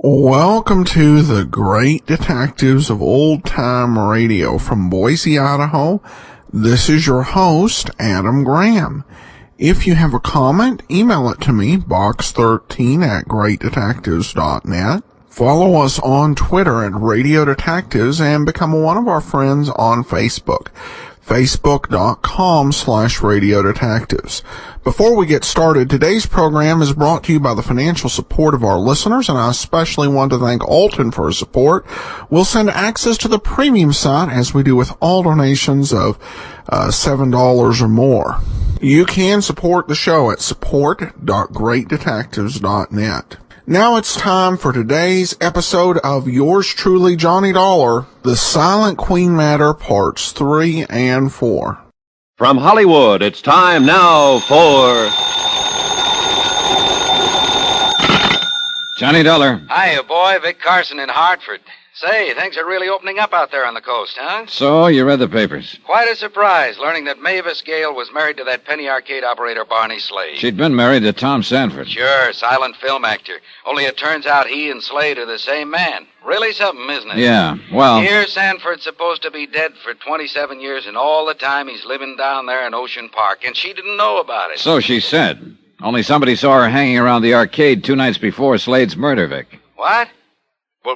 Welcome to the Great Detectives of Old Time Radio from Boise, Idaho. This is your host, Adam Graham. If you have a comment, email it to me, box13@greatdetectives.net. Follow us on Twitter at Radio Detectives and become one of our friends on Facebook. Facebook.com/Radio Detectives. Before we get started, today's program is brought to you by the financial support of our listeners, and I especially want to thank Alton for his support. We'll send access to the premium site as we do with all donations of $7 or more. You can support the show at support.greatdetectives.net. Now it's time for today's episode of yours truly, Johnny Dollar, The Silent Queen Matter, Parts 3 and 4. From Hollywood, it's time now for... Johnny Dollar. Hiya, boy. Vic Carson in Hartford. Say, things are really opening up out there on the coast, huh? So, you read the papers. Quite a surprise, learning that Mavis Gale was married to that penny arcade operator Barney Slade. She'd been married to Tom Sanford. Sure, silent film actor. Only it turns out he and Slade are the same man. Really something, isn't it? Yeah, well... Here, Sanford's supposed to be dead for 27 years, and all the time he's living down there in Ocean Park, and she didn't know about it. So she said. Only somebody saw her hanging around the arcade 2 nights before Slade's murder, Vic. What? Well,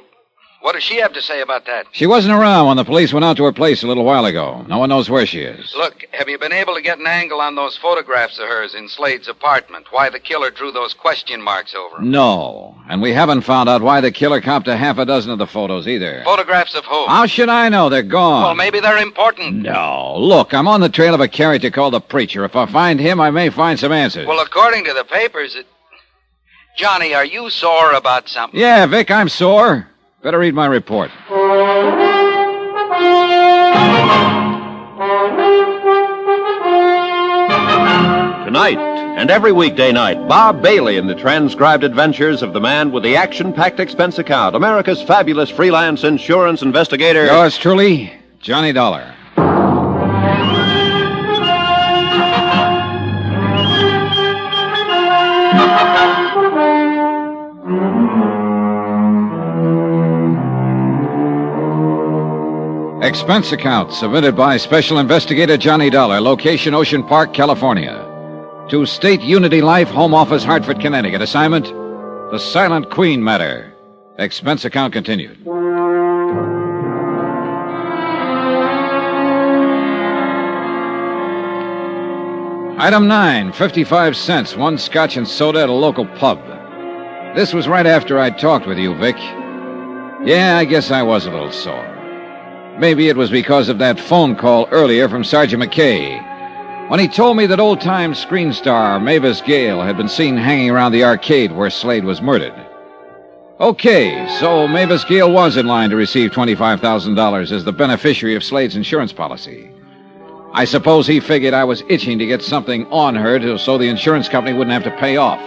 what does she have to say about that? She wasn't around when the police went out to her place a little while ago. No one knows where she is. Look, have you been able to get an angle on those photographs of hers in Slade's apartment? Why the killer drew those question marks over them? No. And we haven't found out why the killer copped a half a dozen of the photos either. Photographs of who? How should I know? They're gone. Well, maybe they're important. No. Look, I'm on the trail of a character called the Preacher. If I find him, I may find some answers. Well, according to the papers, Johnny, are you sore about something? Yeah, Vic, I'm sore. Better read my report. Tonight, and every weekday night, Bob Bailey in the transcribed adventures of the man with the action-packed expense account, America's fabulous freelance insurance investigator. Yours truly, Johnny Dollar. Expense account submitted by Special Investigator Johnny Dollar, location Ocean Park, California. To State Unity Life, Home Office, Hartford, Connecticut. Assignment, The Silent Queen Matter. Expense account continued. Item 9, 55 cents, 1 scotch and soda at a local pub. This was right after I talked with you, Vic. Yeah, I guess I was a little sore. Maybe it was because of that phone call earlier from Sergeant McKay, when he told me that old-time screen star Mavis Gale had been seen hanging around the arcade where Slade was murdered. Okay, so Mavis Gale was in line to receive $25,000 as the beneficiary of Slade's insurance policy. I suppose he figured I was itching to get something on her so the insurance company wouldn't have to pay off.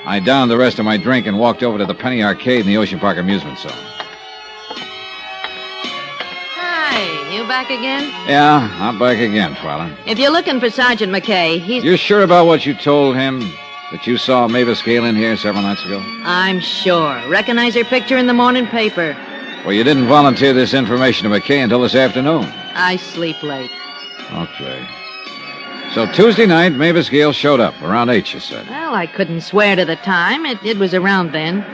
I downed the rest of my drink and walked over to the penny arcade in the Ocean Park amusement zone. You back again? Yeah, I'm back again, Twyla. If you're looking for Sergeant McKay, he's... You sure about what you told him? That you saw Mavis Gale in here several nights ago? I'm sure. Recognize her picture in the morning paper. Well, you didn't volunteer this information to McKay until this afternoon. I sleep late. Okay. So Tuesday night, Mavis Gale showed up. Around 8, you said. Well, I couldn't swear to the time. It was around then.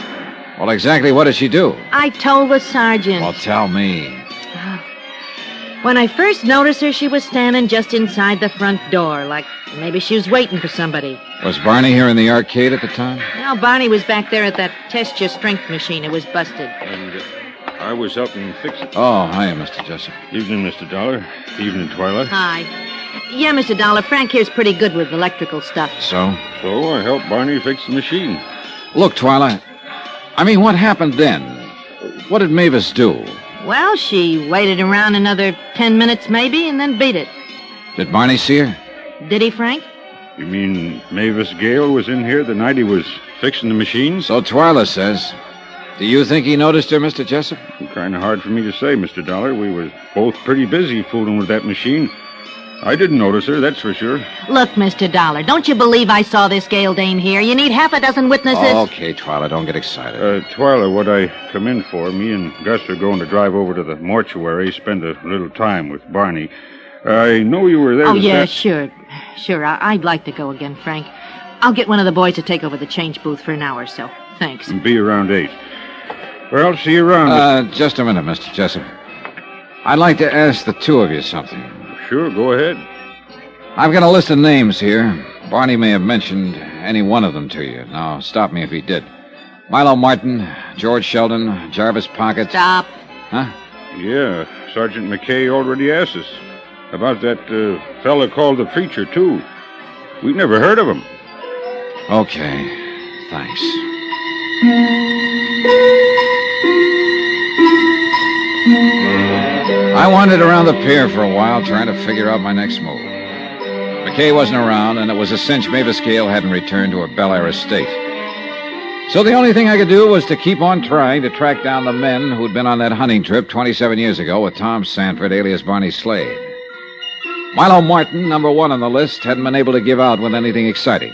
Well, exactly what did she do? I told the sergeant. Well, tell me. When I first noticed her, she was standing just inside the front door, like maybe she was waiting for somebody. Was Barney here in the arcade at the time? No, Barney was back there at that test your strength machine. It was busted. And I was helping fix it. Oh, hiya, Mr. Jessup. Evening, Mr. Dollar. Evening, Twyla. Hi. Yeah, Mr. Dollar, Frank here's pretty good with electrical stuff. So? So I helped Barney fix the machine. Look, Twyla, I mean, what happened then? What did Mavis do? Well, she waited around another 10 minutes maybe and then beat it. Did Barney see her? Did he, Frank? You mean Mavis Gale was in here the night he was fixing the machines? So Twyla says. Do you think he noticed her, Mr. Jessup? Kind of hard for me to say, Mr. Dollar. We was both pretty busy fooling with that machine. I didn't notice her, that's for sure. Look, Mr. Dollar, don't you believe I saw this Gale Dane here? You need half a dozen witnesses. Okay, Twyla, don't get excited. Twyla, what I come in for, me and Gus are going to drive over to the mortuary, spend a little time with Barney. I know you were there. Oh, yeah, sure. Sure, I'd like to go again, Frank. I'll get one of the boys to take over the change booth for an hour or so. Thanks. And be around 8. Well, I'll see you around. Just a minute, Mr. Jessup. I'd like to ask the two of you something. Sure, go ahead. I've got a list of names here. Barney may have mentioned any one of them to you. Now, stop me if he did. Milo Martin, George Sheldon, Jarvis Pocket. Stop. Huh? Yeah, Sergeant McKay already asked us about that fella called the Preacher, too. We've never heard of him. Okay, thanks. I wandered around the pier for a while trying to figure out my next move. McKay wasn't around, and it was a cinch Mavis Gale hadn't returned to her Bel Air estate. So the only thing I could do was to keep on trying to track down the men who'd been on that hunting trip 27 years ago with Tom Sanford, alias Barney Slade. Milo Martin, number 1 on the list, hadn't been able to give out with anything exciting.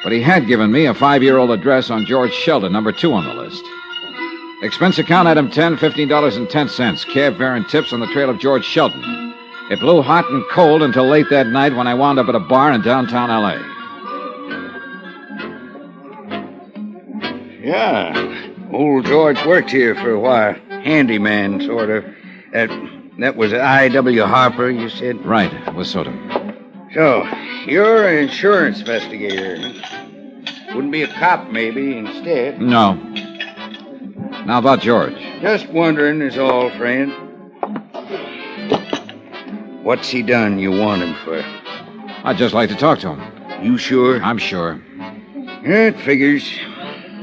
But he had given me a 5-year-old address on George Sheldon, number 2 on the list. Expense account item 10, $15.10. Cab fare and tips on the trail of George Sheldon. It blew hot and cold until late that night when I wound up at a bar in downtown L.A. Yeah, old George worked here for a while. Handyman, sort of. That was I.W. Harper, you said? Right, with soda. So, you're an insurance investigator. Wouldn't be a cop, maybe, instead. No. Now about George. Just wondering is all, friend. What's he done you want him for? I'd just like to talk to him. You sure? I'm sure. Yeah, it figures.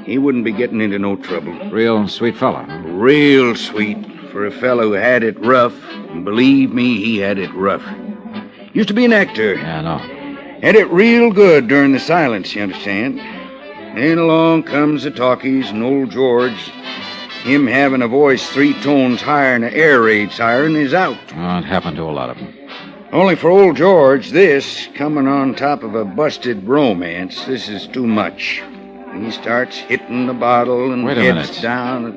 He wouldn't be getting into no trouble. Real sweet fella. Real sweet for a fellow who had it rough. And believe me, he had it rough. Used to be an actor. Yeah, I know. Had it real good during the silence, you understand. Then along comes the talkies and old George. Him having a voice 3 tones higher than an air raid siren is out. Oh, it happened to a lot of them. Only for old George, this, coming on top of a busted romance, this is too much. He starts hitting the bottle and Wait a heads minute. down.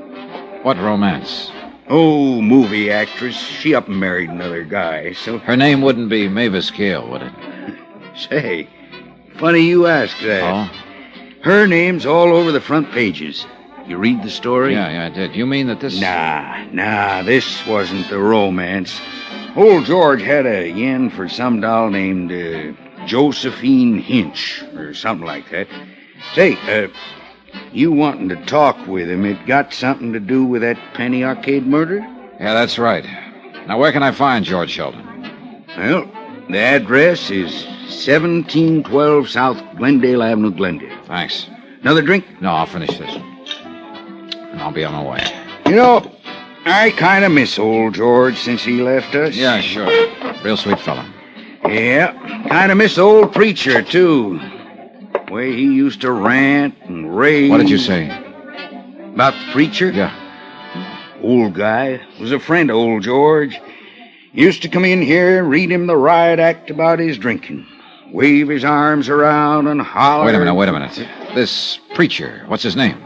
What romance? Oh, movie actress. She up and married another guy, so... Her name wouldn't be Mavis Gale, would it? Say, funny you ask that. Oh? Her name's all over the front pages. You read the story? Yeah, I did. You mean that this... Nah, this wasn't the romance. Old George had a yen for some doll named Josephine Hinch, or something like that. Say, you wanting to talk with him, it got something to do with that Penny Arcade murder? Yeah, that's right. Now, where can I find George Sheldon? Well, the address is 1712 South Glendale Avenue, Glendale. Thanks. Another drink? No, I'll finish this. And I'll be on my way. You know, I kind of miss old George since he left us. Yeah, sure. Real sweet fella. Yeah, kind of miss the old preacher, too. Way he used to rant and rave. What did you say? About the preacher? Yeah. Old guy. Was a friend of old George. Used to come in here, read him the riot act about his drinking. Wave his arms around and holler. Wait a minute. This preacher, what's his name?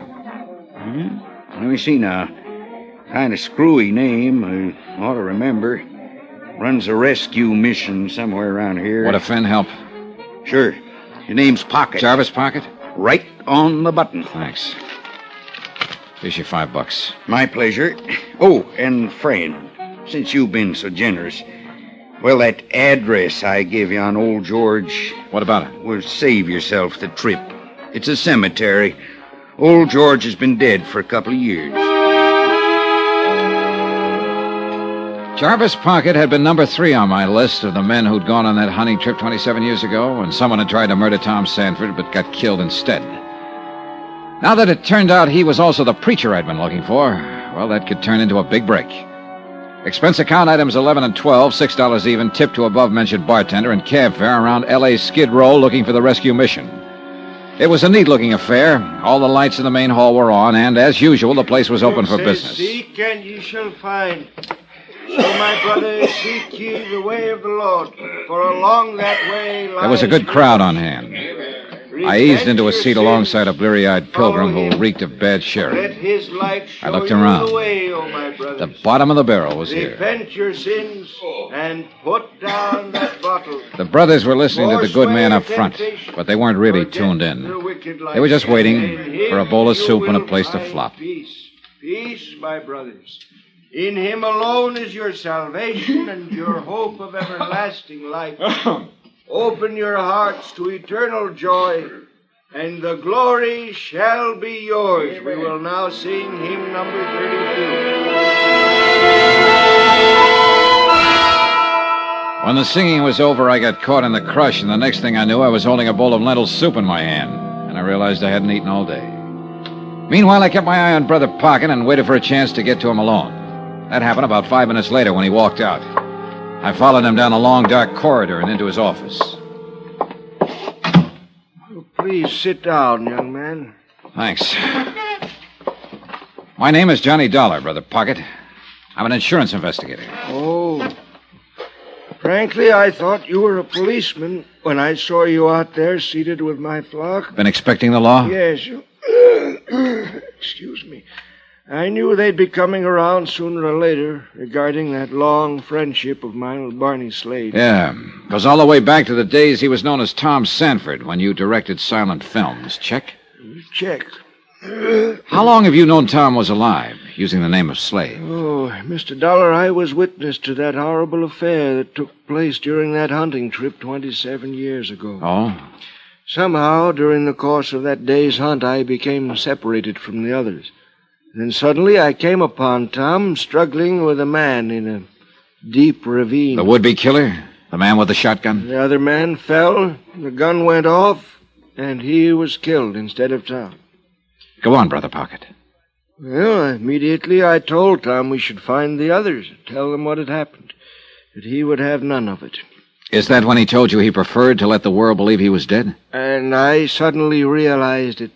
Let me see now. Kind of screwy name. I ought to remember. Runs a rescue mission somewhere around here. Would a friend help? Sure. His name's Pocket. Jarvis Pocket? Right on the button. Thanks. Here's your $5. My pleasure. Oh, and friend, since you've been so generous, well, that address I gave you on old George... What about it? Will save yourself the trip. It's a cemetery. Old George has been dead for a couple of years. Jarvis Pocket had been number 3 on my list of the men who'd gone on that hunting trip 27 years ago, and someone had tried to murder Tom Sanford but got killed instead. Now that it turned out he was also the preacher I'd been looking for, Well, that could turn into a big break. Expense account items 11 and 12, $6 even, tip to above-mentioned bartender, and cab fare around L.A.'s Skid Row looking for the rescue mission. It was a neat-looking affair. All the lights in the main hall were on, and, as usual, the place was open for business. Seek, and ye shall find. So, my brother, seek ye the way of the Lord, for along that way lies... There was a good crowd on hand. I eased into a seat alongside a bleary-eyed pilgrim who reeked of bad sherry. Let his light show I looked you around. the way, O my brothers. The bottom of the barrel was here. Repent your sins and put down that bottle. The brothers were listening to the good man up front, but they weren't really tuned in. They were just waiting for a bowl of soup and a place to flop. Peace, peace, my brothers. In him alone is your salvation and your hope of everlasting life. Open your hearts to eternal joy, and the glory shall be yours. We will now sing hymn number 32. When the singing was over, I got caught in the crush, and the next thing I knew, I was holding a bowl of lentil soup in my hand, and I realized I hadn't eaten all day. Meanwhile, I kept my eye on Brother Pocket and waited for a chance to get to him alone. That happened about 5 minutes later when he walked out. I followed him down a long, dark corridor and into his office. Please sit down, young man. Thanks. My name is Johnny Dollar, Brother Pocket. I'm an insurance investigator. Oh. Frankly, I thought you were a policeman when I saw you out there seated with my flock. Been expecting the law? Yes. Excuse me. I knew they'd be coming around sooner or later regarding that long friendship of mine with Barney Slade. Yeah, goes all the way back to the days he was known as Tom Sanford when you directed silent films. Check? Check. How long have you known Tom was alive, using the name of Slade? Oh, Mr. Dollar, I was witness to that horrible affair that took place during that hunting trip 27 years ago. Oh? Somehow, during the course of that day's hunt, I became separated from the others. Then suddenly I came upon Tom struggling with a man in a deep ravine. The would-be killer? The man with the shotgun? The other man fell, the gun went off, and he was killed instead of Tom. Go on, Brother Pocket. Well, immediately I told Tom we should find the others, tell them what had happened, that he would have none of it. Is that when he told you he preferred to let the world believe he was dead? And I suddenly realized it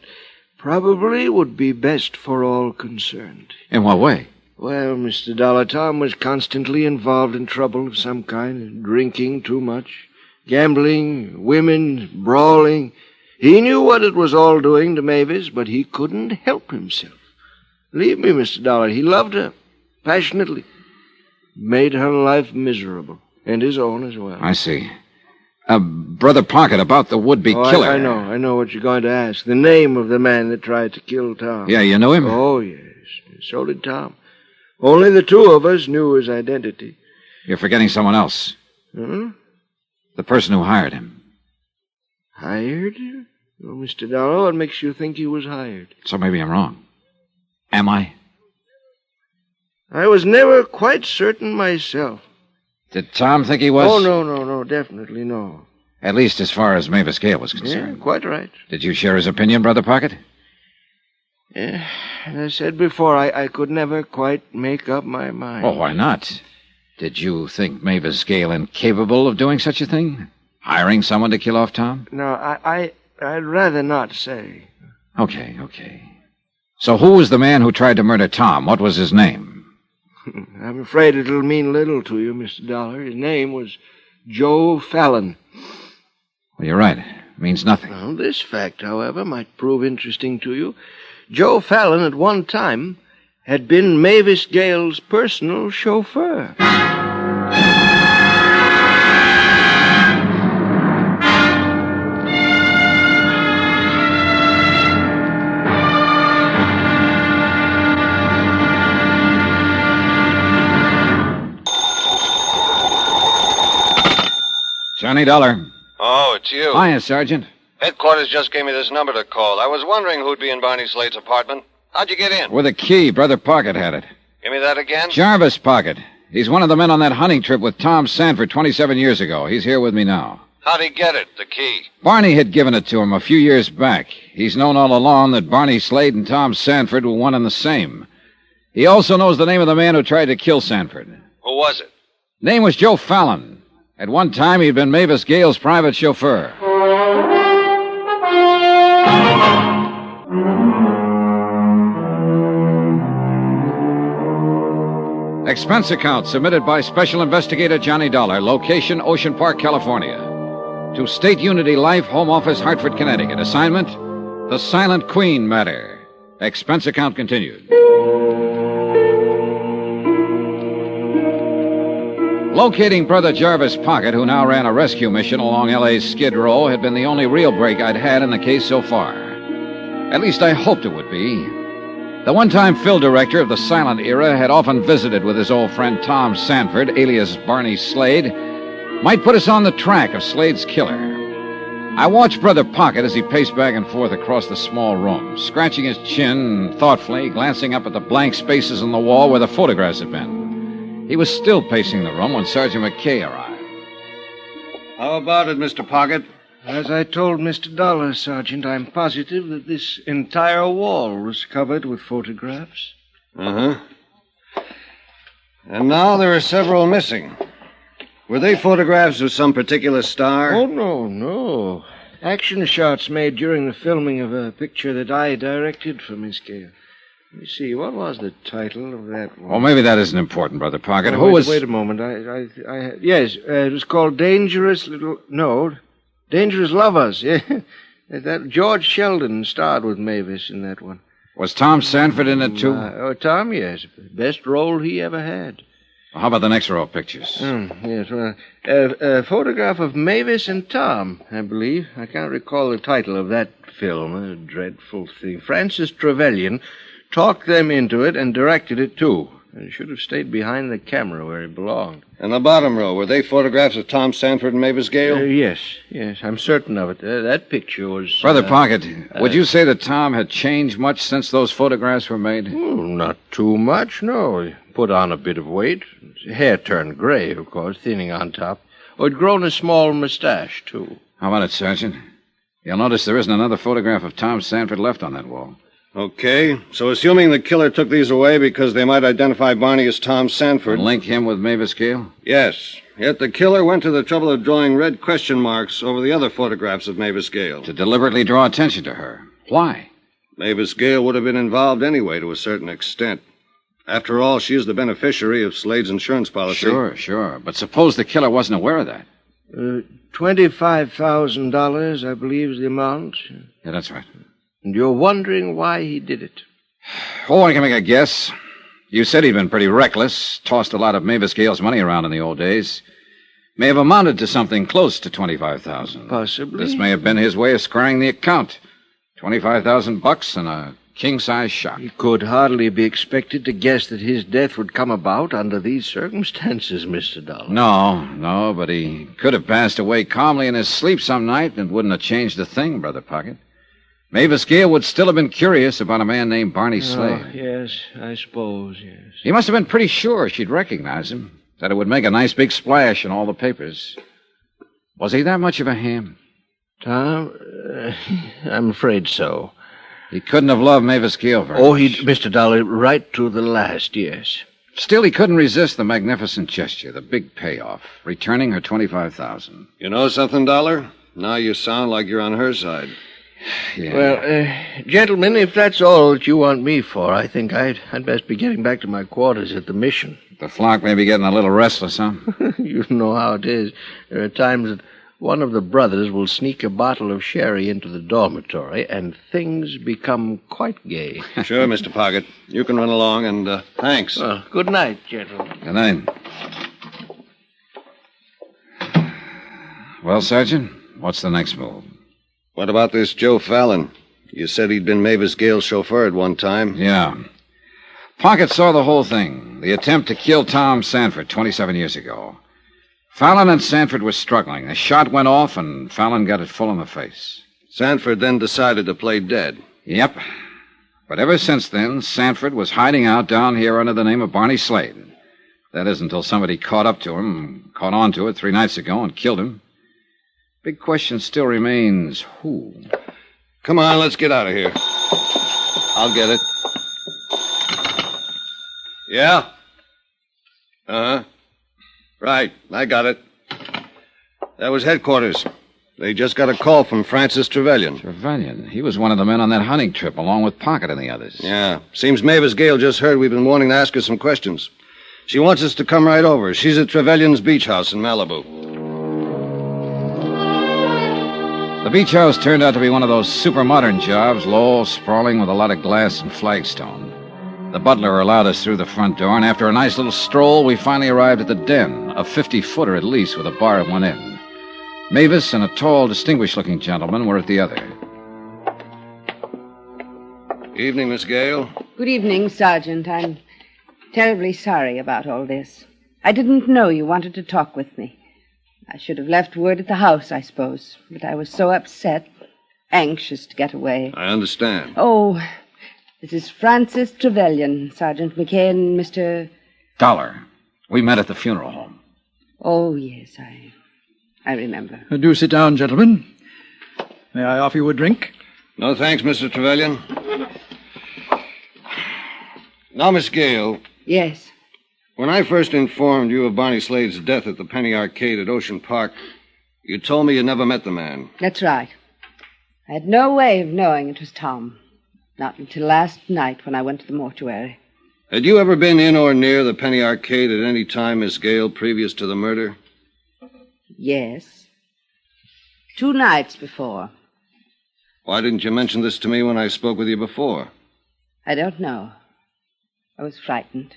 probably would be best for all concerned. In what way? Well, Mr. Dollar, Tom was constantly involved in trouble of some kind, drinking too much, gambling, women, brawling. He knew what it was all doing to Mavis, but he couldn't help himself. Believe me, Mr. Dollar, he loved her passionately. Made her life miserable, and his own as well. I see. Brother Pocket, about the would-be killer. I know what you're going to ask. The name of the man that tried to kill Tom. Yeah, you knew him? Oh, yes. So did Tom. Only the two of us knew his identity. You're forgetting someone else. Hmm? The person who hired him. Hired? Oh, Mr. Dollar, what makes you think he was hired? So maybe I'm wrong. Am I? I was never quite certain myself. Did Tom think he was? Oh, no, definitely no. At least as far as Mavis Gale was concerned. Yeah, quite right. Did you share his opinion, Brother Pocket? Yeah, as I said before, I could never quite make up my mind. Oh, why not? Did you think Mavis Gale incapable of doing such a thing? Hiring someone to kill off Tom? No, I'd rather not say. Okay. So who was the man who tried to murder Tom? What was his name? I'm afraid it'll mean little to you, Mr. Dollar. His name was Joe Fallon. Well, you're right. It means nothing. Well, this fact, however, might prove interesting to you. Joe Fallon, at one time, had been Mavis Gale's personal chauffeur. Johnny Dollar. Oh, it's you. Hiya, Sergeant. Headquarters just gave me this number to call. I was wondering who'd be in Barney Slade's apartment. How'd you get in? With a key. Brother Pocket had it. Give me that again? Jarvis Pocket. He's one of the men on that hunting trip with Tom Sanford 27 years ago. He's here with me now. How'd he get it, the key? Barney had given it to him a few years back. He's known all along that Barney Slade and Tom Sanford were one and the same. He also knows the name of the man who tried to kill Sanford. Who was it? Name was Joe Fallon. At one time, he'd been Mavis Gale's private chauffeur. Expense account submitted by Special Investigator Johnny Dollar, location Ocean Park, California. To State Unity Life, Home Office, Hartford, Connecticut. Assignment, The Silent Queen Matter. Expense account continued. Locating Brother Jarvis Pocket, who now ran a rescue mission along L.A.'s Skid Row, had been the only real break I'd had in the case so far. At least I hoped it would be. The one-time fill director of the silent era had often visited with his old friend Tom Sanford, alias Barney Slade, might put us on the track of Slade's killer. I watched Brother Pocket as he paced back and forth across the small room, scratching his chin thoughtfully, glancing up at the blank spaces on the wall where the photographs had been. He was still pacing the room when Sergeant McKay arrived. How about it, Mr. Pocket? As I told Mr. Dollar, Sergeant, I'm positive that this entire wall was covered with photographs. Uh-huh. And now there are several missing. Were they photographs of some particular star? Oh, no. Action shots made during the filming of a picture that I directed for Miss Gale. Let me see, what was the title of that one? Well, maybe that isn't important, Brother Pocket. Wait a moment. Yes, it was called Dangerous Lovers. Yeah. That George Sheldon starred with Mavis in that one. Was Tom Sanford in it, too? Tom, yes. Best role he ever had. Well, how about the next row of pictures? Yes, a photograph of Mavis and Tom, I believe. I can't recall the title of that film. A dreadful thing. Francis Trevelyan talked them into it and directed it, too. And should have stayed behind the camera where he belonged. And the bottom row, were they photographs of Tom Sanford and Mavis Gale? Yes, I'm certain of it. That picture was... Brother Pocket, would you say that Tom had changed much since those photographs were made? Not too much, no. He put on a bit of weight. His hair turned gray, of course, thinning on top. Oh, he'd grown a small mustache, too. How about it, Sergeant? You'll notice there isn't another photograph of Tom Sanford left on that wall. Okay, so assuming the killer took these away because they might identify Barney as Tom Sanford... And link him with Mavis Gale? Yes. Yet the killer went to the trouble of drawing red question marks over the other photographs of Mavis Gale. To deliberately draw attention to her. Why? Mavis Gale would have been involved anyway to a certain extent. After all, she is the beneficiary of Slade's insurance policy. Sure. But suppose the killer wasn't aware of that. $25,000, I believe, is the amount. Yeah, that's right. And you're wondering why he did it? Oh, I can make a guess. You said he'd been pretty reckless, tossed a lot of Mavis Gale's money around in the old days. May have amounted to something close to $25,000. Possibly. This may have been his way of squaring the account. $25,000 and a king-size shot. He could hardly be expected to guess that his death would come about under these circumstances, Mr. Dollar. No, but he could have passed away calmly in his sleep some night and wouldn't have changed a thing, Brother Pocket. Mavis Gale would still have been curious about a man named Barney Slade. Yes, I suppose, yes. He must have been pretty sure she'd recognize him, that it would make a nice big splash in all the papers. Was he that much of a ham? Tom, I'm afraid so. He couldn't have loved Mavis Gale very much. Mr. Dollar, right to the last, yes. Still, he couldn't resist the magnificent gesture, the big payoff, returning her $25,000. You know something, Dollar? Now you sound like you're on her side. Yeah. Well, gentlemen, if that's all that you want me for, I think I'd best be getting back to my quarters at the mission. The flock may be getting a little restless, huh? You know how it is. There are times that one of the brothers will sneak a bottle of sherry into the dormitory, and things become quite gay. Sure, Mr. Pocket. You can run along, and thanks. Well, good night, gentlemen. Good night. Well, Sergeant, what's the next move? What about this Joe Fallon? You said he'd been Mavis Gale's chauffeur at one time. Yeah. Pocket saw the whole thing. The attempt to kill Tom Sanford 27 years ago. Fallon and Sanford were struggling. A shot went off, and Fallon got it full in the face. Sanford then decided to play dead. Yep. But ever since then, Sanford was hiding out down here under the name of Barney Slade. That is, until somebody caught up to him, caught on to it 3 nights ago, and killed him. Big question still remains, who? Come on, let's get out of here. I'll get it. Yeah? Uh-huh. Right, I got it. That was headquarters. They just got a call from Francis Trevelyan. Trevelyan? He was one of the men on that hunting trip, along with Pocket and the others. Yeah. Seems Mavis Gale just heard we've been wanting to ask her some questions. She wants us to come right over. She's at Trevelyan's beach house in Malibu. The beach house turned out to be one of those super modern jobs, low, sprawling, with a lot of glass and flagstone. The butler allowed us through the front door, and after a nice little stroll, we finally arrived at the den, a 50-footer at least, with a bar at one end. Mavis and a tall, distinguished-looking gentleman were at the other. Evening, Miss Gale. Good evening, Sergeant. I'm terribly sorry about all this. I didn't know you wanted to talk with me. I should have left word at the house, I suppose, but I was so upset, anxious to get away. I understand. Oh, this is Francis Trevelyan, Sergeant McKay, and Mr. Dollar. We met at the funeral home. Oh, yes, I remember. Do sit down, gentlemen. May I offer you a drink? No thanks, Mr. Trevelyan. Now, Miss Gale. Yes. When I first informed you of Barney Slade's death at the Penny Arcade at Ocean Park, you told me you never met the man. That's right. I had no way of knowing it was Tom. Not until last night when I went to the mortuary. Had you ever been in or near the Penny Arcade at any time, Miss Gale, previous to the murder? Yes. 2 nights before. Why didn't you mention this to me when I spoke with you before? I don't know. I was frightened.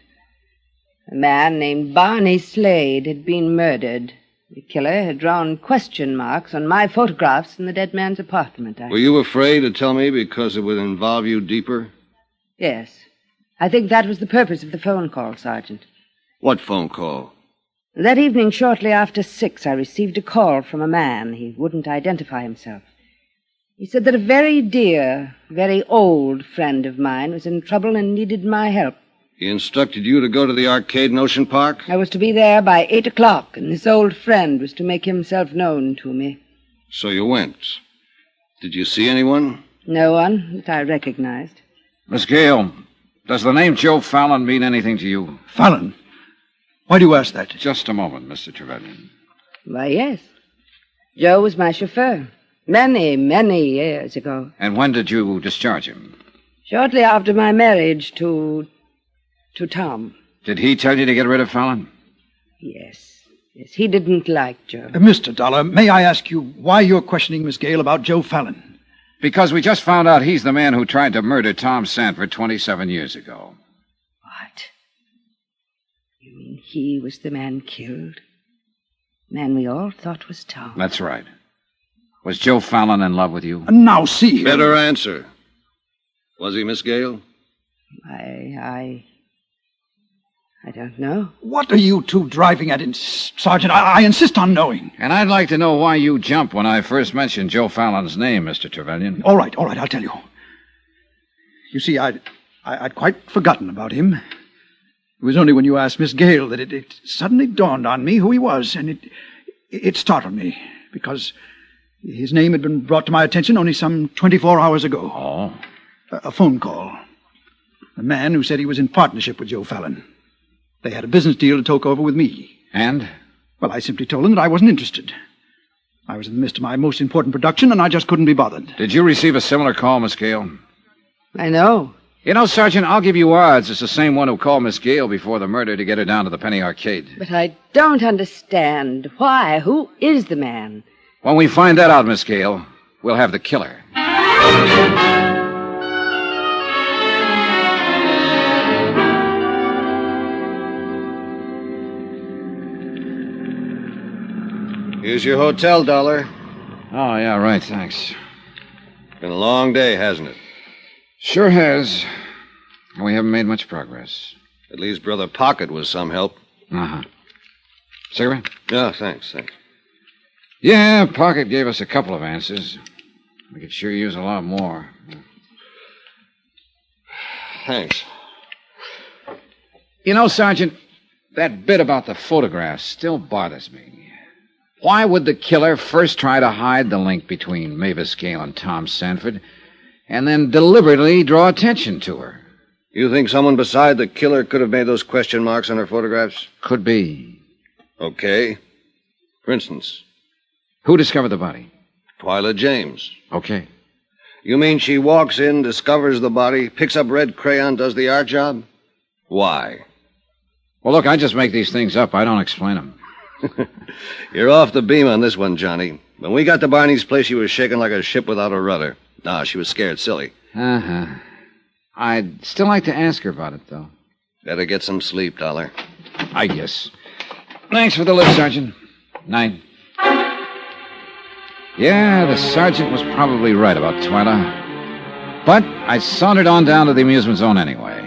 A man named Barney Slade had been murdered. The killer had drawn question marks on my photographs in the dead man's apartment. Were you afraid to tell me because it would involve you deeper? Yes. I think that was the purpose of the phone call, Sergeant. What phone call? That evening, shortly after 6, I received a call from a man. He wouldn't identify himself. He said that a very dear, very old friend of mine was in trouble and needed my help. He instructed you to go to the arcade in Ocean Park? I was to be there by 8 o'clock, and this old friend was to make himself known to me. So you went. Did you see anyone? No one that I recognized. Miss Gale, does the name Joe Fallon mean anything to you? Fallon? Why do you ask that? Just a moment, Mr. Trevelyan. Why, yes. Joe was my chauffeur. Many, many years ago. And when did you discharge him? Shortly after my marriage to Tom. Did he tell you to get rid of Fallon? Yes. Yes, he didn't like Joe. Mr. Dollar, may I ask you why you're questioning Miss Gale about Joe Fallon? Because we just found out he's the man who tried to murder Tom Sanford 27 years ago. What? You mean he was the man killed? The man we all thought was Tom. That's right. Was Joe Fallon in love with you? Now, see here. Better answer. Was he, Miss Gale? I don't know. What are you two driving at, Sergeant? I insist on knowing. And I'd like to know why you jumped when I first mentioned Joe Fallon's name, Mr. Trevelyan. All right, I'll tell you. You see, I'd quite forgotten about him. It was only when you asked Miss Gale that it suddenly dawned on me who he was, and it startled me, because his name had been brought to my attention only some 24 hours ago. Oh? A phone call. A man who said he was in partnership with Joe Fallon. They had a business deal to talk over with me. And? Well, I simply told him that I wasn't interested. I was in the midst of my most important production, and I just couldn't be bothered. Did you receive a similar call, Miss Gale? I know. You know, Sergeant, I'll give you odds it's the same one who called Miss Gale before the murder to get her down to the Penny Arcade. But I don't understand. Why? Who is the man? When we find that out, Miss Gale, we'll have the killer. Here's your hotel, Dollar. Oh, yeah, right, thanks. Been a long day, hasn't it? Sure has. We haven't made much progress. At least Brother Pocket was some help. Uh-huh. Cigarette? Yeah, thanks. Yeah, Pocket gave us a couple of answers. We could sure use a lot more. Thanks. You know, Sergeant, that bit about the photographs still bothers me. Why would the killer first try to hide the link between Mavis Gale and Tom Sanford, and then deliberately draw attention to her? You think someone beside the killer could have made those question marks on her photographs? Could be. Okay. For instance, Who discovered the body? Twyla James. Okay. You mean she walks in, discovers the body, picks up red crayon, does the art job? Why? Well, look, I just make these things up. I don't explain them. You're off the beam on this one, Johnny. When we got to Barney's place, she was shaking like a ship without a rudder. Nah, she was scared silly. Uh-huh. I'd still like to ask her about it, though. Better get some sleep, Dollar. I guess. Thanks for the lift, Sergeant. Night. Yeah, the sergeant was probably right about Twyla. But I sauntered on down to the amusement zone anyway.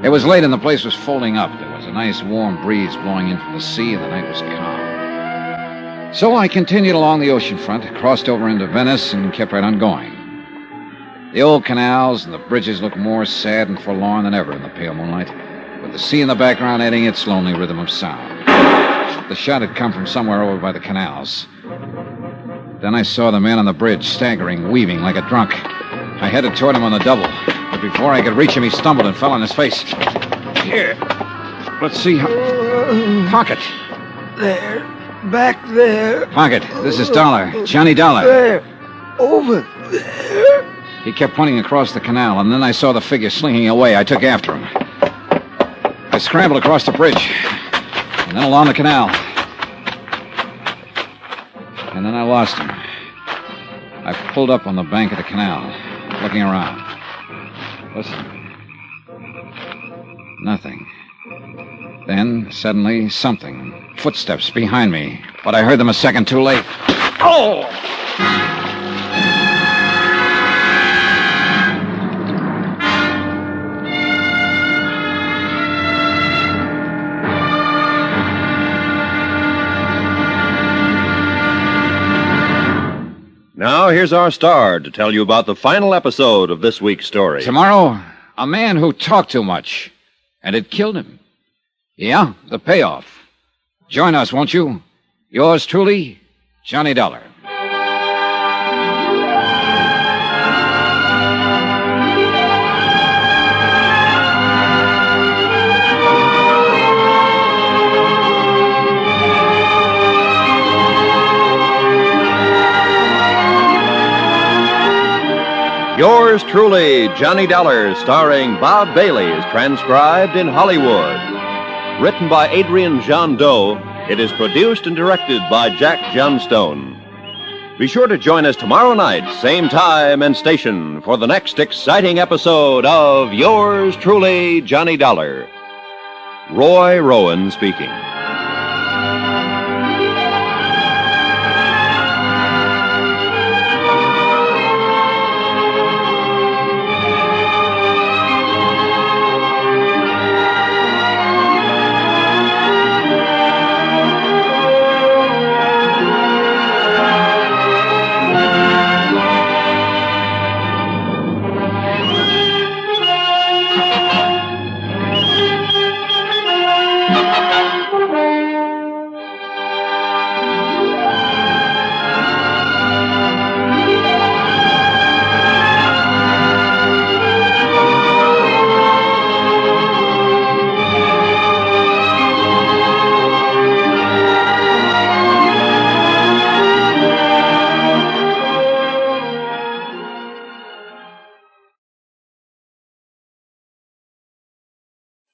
It was late and the place was folding up. There was a nice warm breeze blowing in from the sea and the night was calm. So I continued along the ocean front, crossed over into Venice, and kept right on going. The old canals and the bridges looked more sad and forlorn than ever in the pale moonlight, with the sea in the background adding its lonely rhythm of sound. The shot had come from somewhere over by the canals. Then I saw the man on the bridge, staggering, weaving like a drunk. I headed toward him on the double, but before I could reach him, he stumbled and fell on his face. Here. Let's see how... Pocket. There. Back there. Pocket. This is Dollar. Johnny Dollar. There. Over there. He kept pointing across the canal, and then I saw the figure slinking away. I took after him. I scrambled across the bridge, and then along the canal. And then I lost him. I pulled up on the bank of the canal, looking around. Listen. Nothing. Then, suddenly, something. Footsteps behind me. But I heard them a second too late. Oh! Now, here's our star to tell you about the final episode of this week's story. Tomorrow, a man who talked too much, and it killed him. Yeah, the payoff. Join us, won't you? Yours truly, Johnny Dollar. Yours truly, Johnny Dollar, starring Bob Bailey, is transcribed in Hollywood. Written by Adrian Jean Doe, it is produced and directed by Jack Johnstone. Be sure to join us tomorrow night, same time and station, for the next exciting episode of Yours truly, Johnny Dollar. Roy Rowan speaking.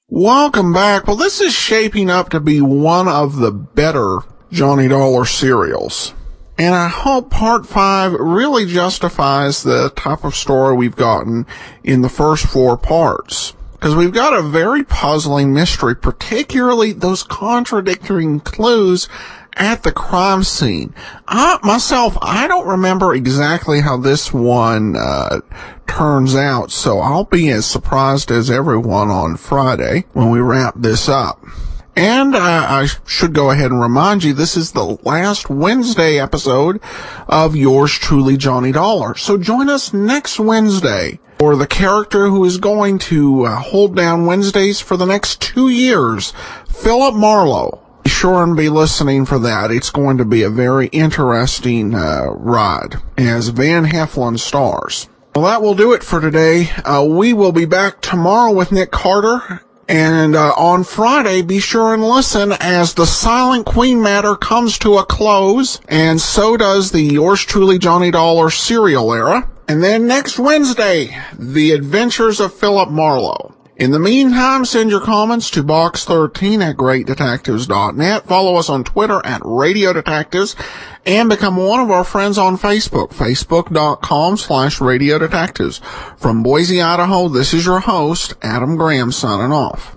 Welcome back. Well, this is shaping up to be one of the better Johnny Dollar serials. And I hope part 5 really justifies the type of story we've gotten in the first 4 parts. Because we've got a very puzzling mystery, particularly those contradicting clues at the crime scene. I don't remember exactly how this one turns out, so I'll be as surprised as everyone on Friday when we wrap this up. And I should go ahead and remind you, this is the last Wednesday episode of Yours Truly, Johnny Dollar. So join us next Wednesday for the character who is going to hold down Wednesdays for the next 2 years, Philip Marlowe. Be sure and be listening for that. It's going to be a very interesting ride as Van Heflin stars. Well, that will do it for today. We will be back tomorrow with Nick Carter. And on Friday, be sure and listen as the Silent Queen matter comes to a close, and so does the Yours Truly Johnny Dollar serial era. And then next Wednesday, The Adventures of Philip Marlowe. In the meantime, send your comments to box13@greatdetectives.net. Follow us on Twitter @Radio Detectives, and become one of our friends on Facebook, facebook.com/Radio Detectives. From Boise, Idaho, this is your host, Adam Graham, signing off.